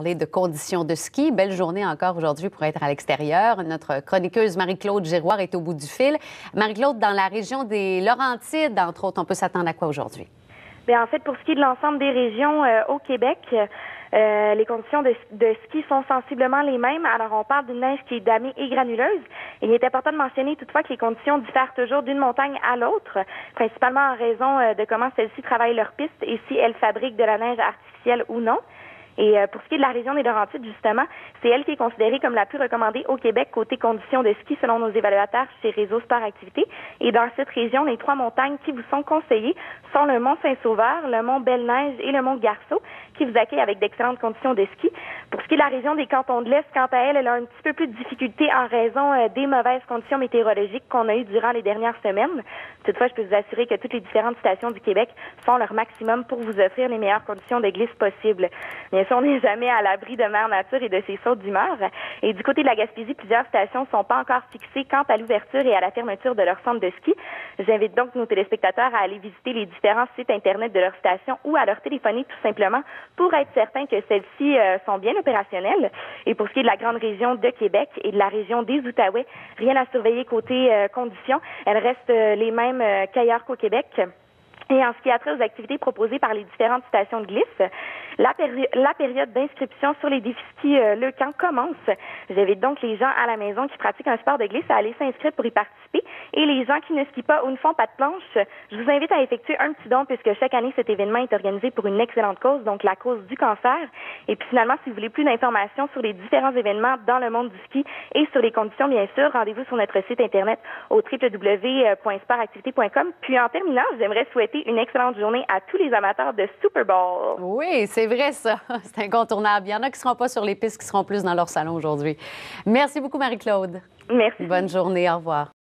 Parler de conditions de ski. Belle journée encore aujourd'hui pour être à l'extérieur. Notre chroniqueuse Marie-Claude Giroir est au bout du fil. Marie-Claude, dans la région des Laurentides, entre autres, on peut s'attendre à quoi aujourd'hui? Bien, en fait, pour ce qui est de l'ensemble des régions au Québec, les conditions de ski sont sensiblement les mêmes. Alors, on parle d'une neige qui est damée et granuleuse. Il est important de mentionner toutefois que les conditions diffèrent toujours d'une montagne à l'autre, principalement en raison de comment celles-ci travaillent leur piste et si elles fabriquent de la neige artificielle ou non. Et pour ce qui est de la région des Laurentides, justement, c'est elle qui est considérée comme la plus recommandée au Québec côté conditions de ski selon nos évaluateurs chez Réseau Sport Activité. Et dans cette région, les 3 montagnes qui vous sont conseillées sont le Mont Saint-Sauveur, le Mont Belle-Neige et le Mont Garceau, qui vous accueillent avec d'excellentes conditions de ski. Pour ce qui est de la région des Cantons de l'Est, quant à elle, elle a un petit peu plus de difficultés en raison des mauvaises conditions météorologiques qu'on a eues durant les dernières semaines. Toutefois, je peux vous assurer que toutes les différentes stations du Québec font leur maximum pour vous offrir les meilleures conditions de glisse possibles. Bien sûr, on n'est jamais à l'abri de Mère Nature et de ses sautes d'humeur. Et du côté de la Gaspésie, plusieurs stations ne sont pas encore fixées quant à l'ouverture et à la fermeture de leur centre de ski. J'invite donc nos téléspectateurs à aller visiter les différents sites Internet de leur station ou à leur téléphoner tout simplement pour être certain que celles-ci sont bien opérationnelles. Et pour ce qui est de la grande région de Québec et de la région des Outaouais, rien à surveiller côté conditions. Elles restent les mêmes qu'ailleurs qu'au Québec. Et en ce qui a trait aux activités proposées par les différentes stations de glisse, la période d'inscription sur les défis ski Le Camp commence. J'invite donc les gens à la maison qui pratiquent un sport de glisse à aller s'inscrire pour y participer. Et les gens qui ne skient pas ou ne font pas de planche, je vous invite à effectuer un petit don puisque chaque année, cet événement est organisé pour une excellente cause, donc la cause du cancer. Et puis finalement, si vous voulez plus d'informations sur les différents événements dans le monde du ski et sur les conditions, bien sûr, rendez-vous sur notre site Internet au www.sportactivité.com. Puis en terminant, j'aimerais souhaiter une excellente journée à tous les amateurs de Super Bowl. Oui, c'est vrai ça. C'est incontournable. Il y en a qui ne seront pas sur les pistes, qui seront plus dans leur salon aujourd'hui. Merci beaucoup, Marie-Claude. Merci. Bonne journée. Au revoir.